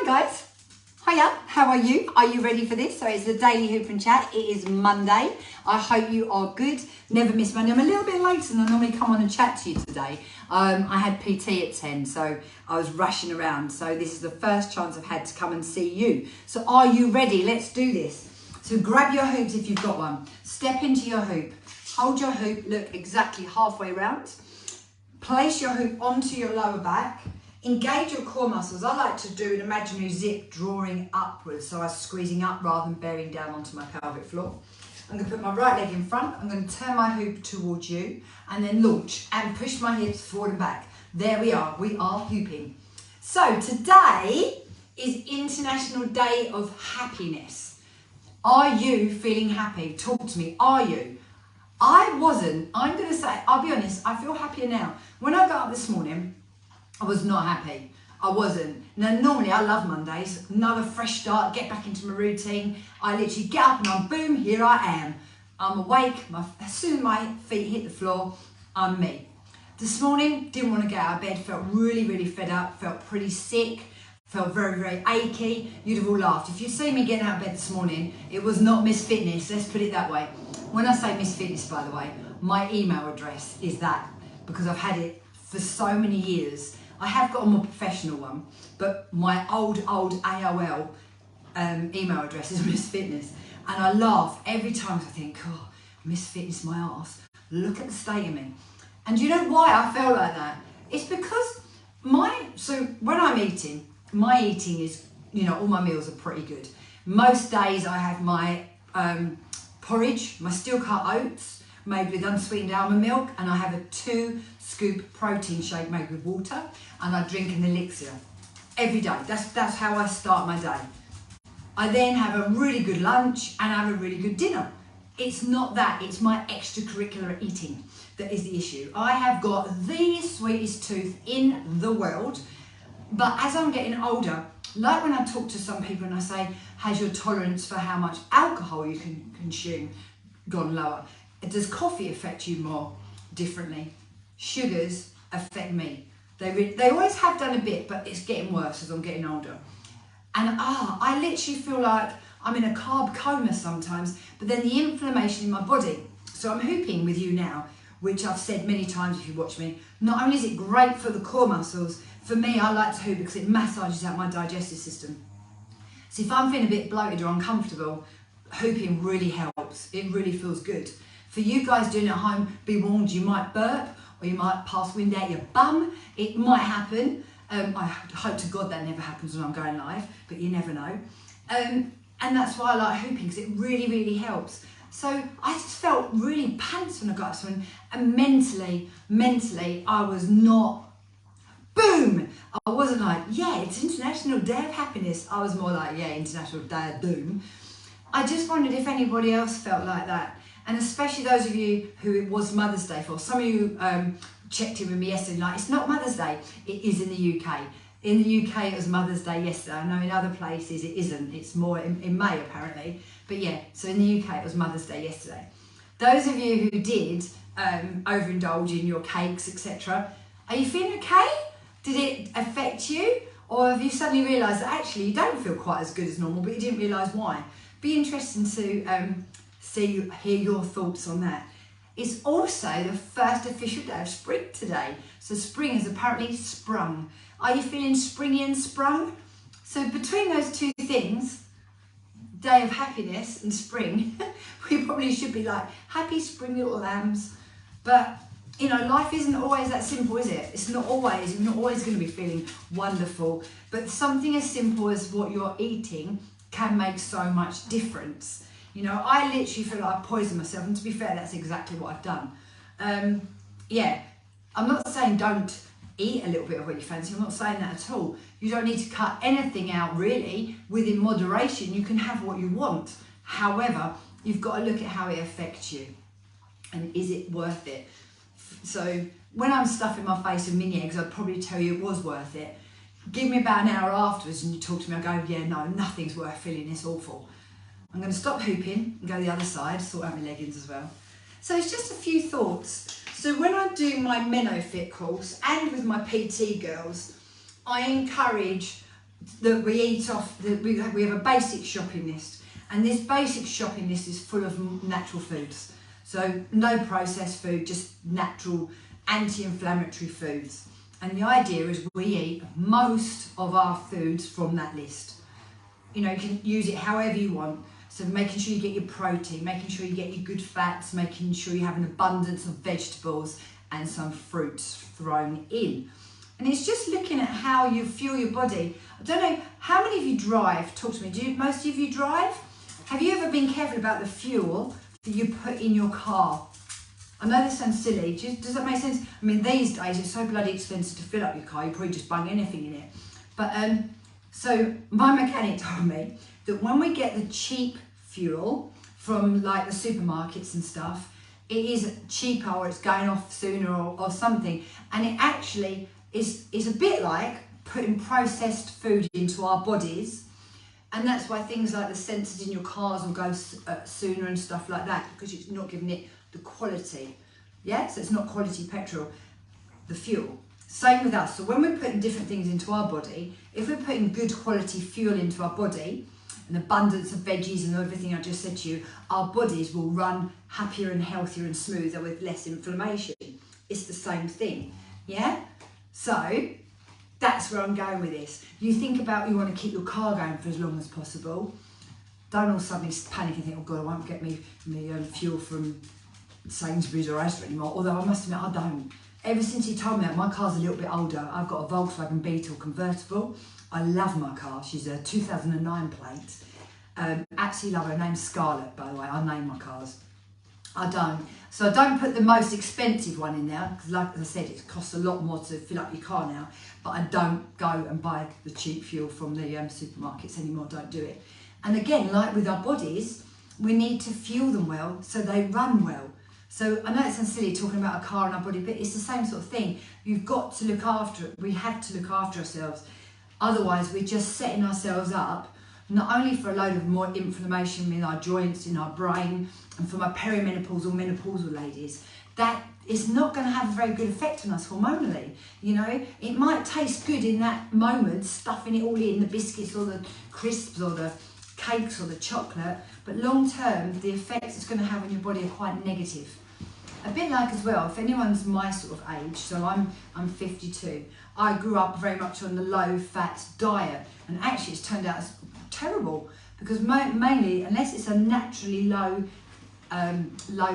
Hi guys, hiya, how are you? Are you ready for this? So it's the Daily Hoop and Chat. It is Monday. I hope you are good. Never miss Monday. I'm a little bit later than I normally come on and chat to you today. I had PT at 10, so I was rushing around. So this is the first chance I've had to come and see you. So are you ready? Let's do this. So grab your hoops if you've got one. Step into your hoop. Hold your hoop, look exactly halfway round. Place your hoop onto your lower back. Engage your core muscles. I like to do an imaginary zip drawing upwards, so I'm squeezing up rather than bearing down onto my pelvic floor. I'm going to put my right leg in front. I'm going to turn my hoop towards you and then launch and push my hips forward and back. There we are hooping. So today is International Day of Happiness. Are you feeling happy? Talk to me, are you? I wasn't. I'm going to say, I'll be honest, I feel happier now. When I got up this morning, I was not happy. I wasn't. Now, normally I love Mondays. Another fresh start, get back into my routine. I literally get up and I'm boom, here I am. I'm awake. As soon as my feet hit the floor, I'm me. This morning, didn't want to get out of bed. Felt really, really fed up. Felt pretty sick. Felt very, very achy. You'd have all laughed. If you see me getting out of bed this morning, it was not Miss Fitness. Let's put it that way. When I say Miss Fitness, by the way, my email address is that because I've had it for so many years. I have got a more professional one, but my old AOL email address is Miss Fitness. And I laugh every time I think, oh, Miss Fitness, my arse. Look at the state of me. And do you know why I felt like that? It's because so when I'm eating, my eating is, all my meals are pretty good. Most days I have my porridge, my steel cut oats, made with unsweetened almond milk, and I have a 2-scoop protein shake made with water, and I drink an elixir every day. That's how I start my day. I then have a really good lunch and I have a really good dinner. It's not that, it's my extracurricular eating that is the issue. I have got the sweetest tooth in the world, but as I'm getting older, like when I talk to some people and I say, has your tolerance for how much alcohol you can consume gone lower? Does coffee affect you more differently? Sugars affect me. They always have done a bit, but it's getting worse as I'm getting older. And I literally feel like I'm in a carb coma sometimes, but then the inflammation in my body. So I'm hooping with you now, which I've said many times if you watch me. Not only is it great for the core muscles, for me, I like to hoop because it massages out my digestive system. So if I'm feeling a bit bloated or uncomfortable, hooping really helps. It really feels good. For you guys doing it at home, be warned, you might burp or you might pass wind out your bum. It might happen. I hope to God that never happens when I'm going live, but you never know. And that's why I like hooping, because it really, really helps. So I just felt really pants when I got up this morning, and mentally, I was not, boom! I wasn't like, yeah, it's International Day of Happiness. I was more like, yeah, International Day of Doom. I just wondered if anybody else felt like that. And especially those of you who it was Mother's Day for. Some of you checked in with me yesterday, like, it's not Mother's Day. It is in the UK. In the UK, it was Mother's Day yesterday. I know in other places it isn't. It's more in May, apparently. But yeah, so in the UK, it was Mother's Day yesterday. Those of you who did overindulge in your cakes, etc., are you feeling okay? Did it affect you? Or have you suddenly realised that actually you don't feel quite as good as normal, but you didn't realise why? Be interesting to hear your thoughts on that. It's also the first official day of spring today. So spring has apparently sprung. Are you feeling springy and sprung? So between those two things, day of happiness and spring, we probably should be like, happy spring little lambs. But life isn't always that simple, is it? You're not always going to be feeling wonderful. But something as simple as what you're eating can make so much difference. I literally feel like I poisoned myself, and to be fair, that's exactly what I've done. I'm not saying don't eat a little bit of what you fancy. I'm not saying that at all. You don't need to cut anything out, really. Within moderation, you can have what you want. However, you've got to look at how it affects you. And is it worth it? So when I'm stuffing my face with mini eggs, I'd probably tell you it was worth it. Give me about an hour afterwards and you talk to me, I go, yeah, no, nothing's worth feeling this awful. I'm going to stop hooping and go the other side, sort out my leggings as well. So it's just a few thoughts. So when I do my MenoFit course and with my PT girls, I encourage that we eat off, we have a basic shopping list, and this basic shopping list is full of natural foods. So no processed food, just natural anti-inflammatory foods. And the idea is we eat most of our foods from that list. You know, you can use it however you want. So making sure you get your protein, making sure you get your good fats, making sure you have an abundance of vegetables and some fruits thrown in. And it's just looking at how you fuel your body. I don't know, how many of you drive? Talk to me. Do most of you drive? Have you ever been careful about the fuel that you put in your car? I know this sounds silly. Does that make sense? I mean, these days it's so bloody expensive to fill up your car. You probably just bung anything in it. But so my mechanic told me that when we get the cheap fuel from like the supermarkets and stuff, it is cheaper or it's going off sooner or something. And it actually is a bit like putting processed food into our bodies. And that's why things like the sensors in your cars will go sooner and stuff like that, because it's not giving it the quality. Yeah, so it's not quality petrol, the fuel. Same with us. So when we're putting different things into our body, if we're putting good quality fuel into our body, an abundance of veggies and everything I just said to you, our bodies will run happier and healthier and smoother with less inflammation. It's the same thing, yeah? So that's where I'm going with this. You think about, you want to keep your car going for as long as possible. Don't all suddenly panic and think, oh God, I won't get me fuel from Sainsbury's or Asda anymore. Although I must admit, I don't. Ever since he told me that, my car's a little bit older. I've got a Volkswagen Beetle convertible. I love my car. She's a 2009 plate. Absolutely love her. Her name's Scarlett, by the way. I name my cars. I don't. So I don't put the most expensive one in there, because like I said, it costs a lot more to fill up your car now. But I don't go and buy the cheap fuel from the supermarkets anymore. Don't do it. And again, like with our bodies, we need to fuel them well so they run well. So I know it sounds silly talking about a car and our body, but it's the same sort of thing. You've got to look after it. We have to look after ourselves. Otherwise, we're just setting ourselves up not only for a load of more inflammation in our joints, in our brain, and for my perimenopausal, menopausal ladies, that is not going to have a very good effect on us hormonally. You know, it might taste good in that moment, stuffing it all in, the biscuits or the crisps or the cakes or the chocolate, but long term, the effects it's going to have on your body are quite negative. A bit like as well, if anyone's my sort of age, so I'm 52, I grew up very much on the low fat diet, and actually it's turned out terrible, because mainly, unless it's a naturally low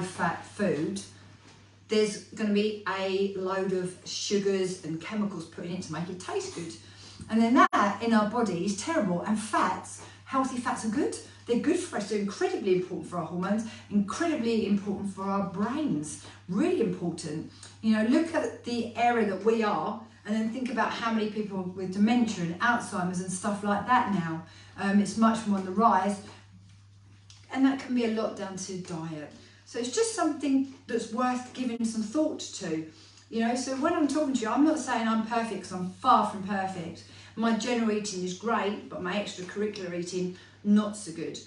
fat food, there's going to be a load of sugars and chemicals put in it to make it taste good. And then that in our body is terrible. And fats, healthy fats are good. They're good for us. They're incredibly important for our hormones, incredibly important for our brains, really important. You know, look at the area that we are, and then think about how many people with dementia and Alzheimer's and stuff like that now. It's much more on the rise, and that can be a lot down to diet. So it's just something that's worth giving some thought to. You know, so when I'm talking to you, I'm not saying I'm perfect, because I'm far from perfect. My general eating is great, but my extracurricular eating, not so good.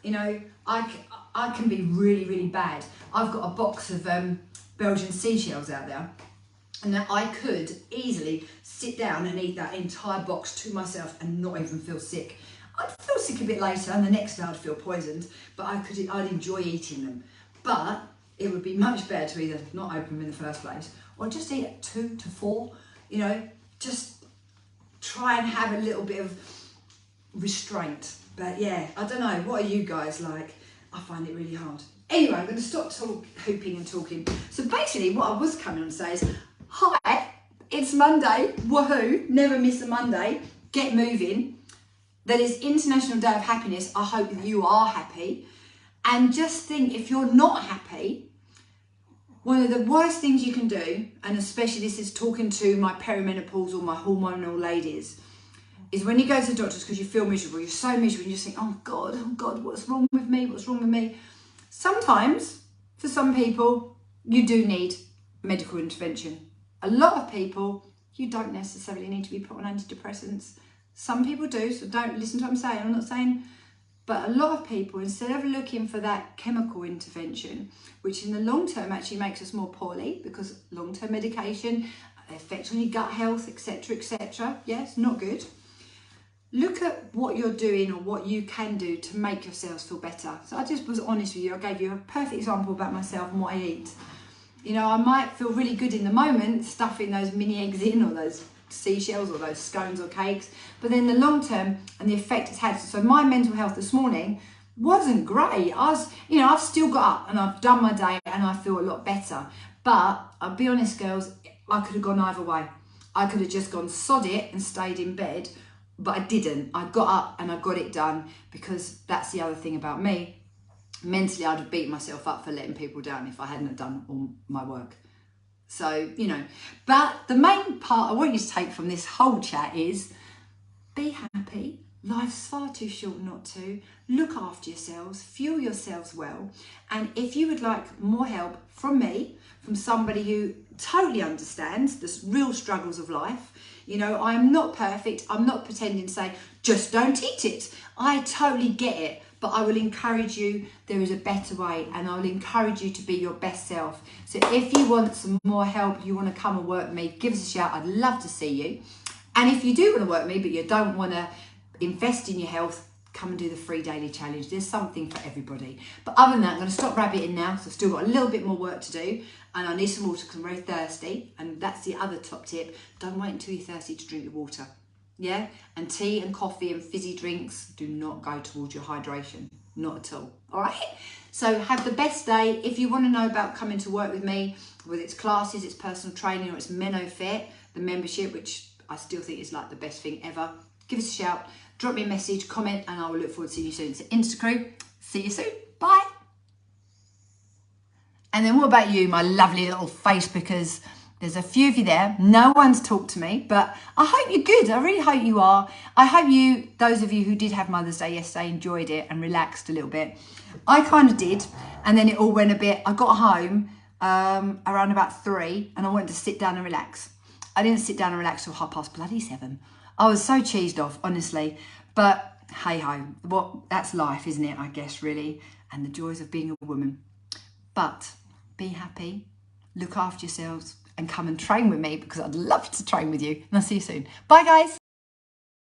You know, I can be really, really bad. I've got a box of Belgian seashells out there, and that I could easily sit down and eat that entire box to myself and not even feel sick. I'd feel sick a bit later, and the next day I'd feel poisoned, but I'd enjoy eating them. But it would be much better to either not open them in the first place, or just eat 2 to 4, you know, just try and have a little bit of restraint. But yeah, I don't know, what are you guys like? I find it really hard. Anyway, I'm going to stop hooping and talking. So basically what I was coming on to say is, hi, it's Monday, woohoo, never miss a Monday, get moving. That is International Day of Happiness. I hope that you are happy. And just think, if you're not happy, one of the worst things you can do, and especially this is talking to my perimenopausal, my hormonal ladies, is when you go to the doctors because you feel miserable, you're so miserable, and you just think, oh God, what's wrong with me? What's wrong with me? Sometimes, for some people, you do need medical intervention. A lot of people, you don't necessarily need to be put on antidepressants. Some people do, so don't listen to what I'm saying. I'm not saying, but a lot of people, instead of looking for that chemical intervention, which in the long term actually makes us more poorly, because long-term medication, effect on your gut health, etc., etc. Yes, not good. look at what you're doing or what you can do to make yourselves feel better. So I just was honest with you. I gave you a perfect example about myself and what I eat. You know, I might feel really good in the moment stuffing those mini eggs in, or those seashells, or those scones or cakes, but then the long term and the effect it's had. So my mental health this morning wasn't great. I've still got up and I've done my day and I feel a lot better. But I'll be honest, girls, I could have gone either way. I could have just gone sod it and stayed in bed, but I didn't. I got up and I got it done, because that's the other thing about me. Mentally, I'd have beaten myself up for letting people down if I hadn't done all my work. So, you know, but the main part I want you to take from this whole chat is be happy. Life's far too short not to. Look after yourselves, fuel yourselves well. And if you would like more help from me, from somebody who totally understands the real struggles of life, you know, I'm not perfect. I'm not pretending to say, just don't eat it. I totally get it. But I will encourage you, there is a better way, and I will encourage you to be your best self. So if you want some more help, you want to come and work with me, give us a shout. I'd love to see you. And if you do want to work with me, but you don't want to invest in your health, come and do the free daily challenge. There's something for everybody. But other than that, I'm going to stop rabbiting now, so I've still got a little bit more work to do, and I need some water because I'm very thirsty. And that's the other top tip. Don't wait until you're thirsty to drink your water. Yeah, and tea and coffee and fizzy drinks do not go towards your hydration, not at all. All right, so have the best day. If you want to know about coming to work with me, whether it's classes, it's personal training, or it's MenoFit, the membership, which I still think is like the best thing ever, give us a shout, drop me a message, comment, and I will look forward to seeing you soon. So Instacrew, see you soon, bye. And then what about you, my lovely little Facebookers? There's a few of you there. No one's talked to me, but I hope you're good. I really hope you are. I hope you, those of you who did have Mother's Day yesterday, enjoyed it and relaxed a little bit. I kind of did, and then it all went a bit. I got home around about 3, and I wanted to sit down and relax. I didn't sit down and relax till 7:30. I was so cheesed off, honestly. But hey ho, that's life, isn't it? I guess, really, and the joys of being a woman. But be happy, look after yourselves, and come and train with me, because I'd love to train with you. And I'll see you soon. Bye, guys.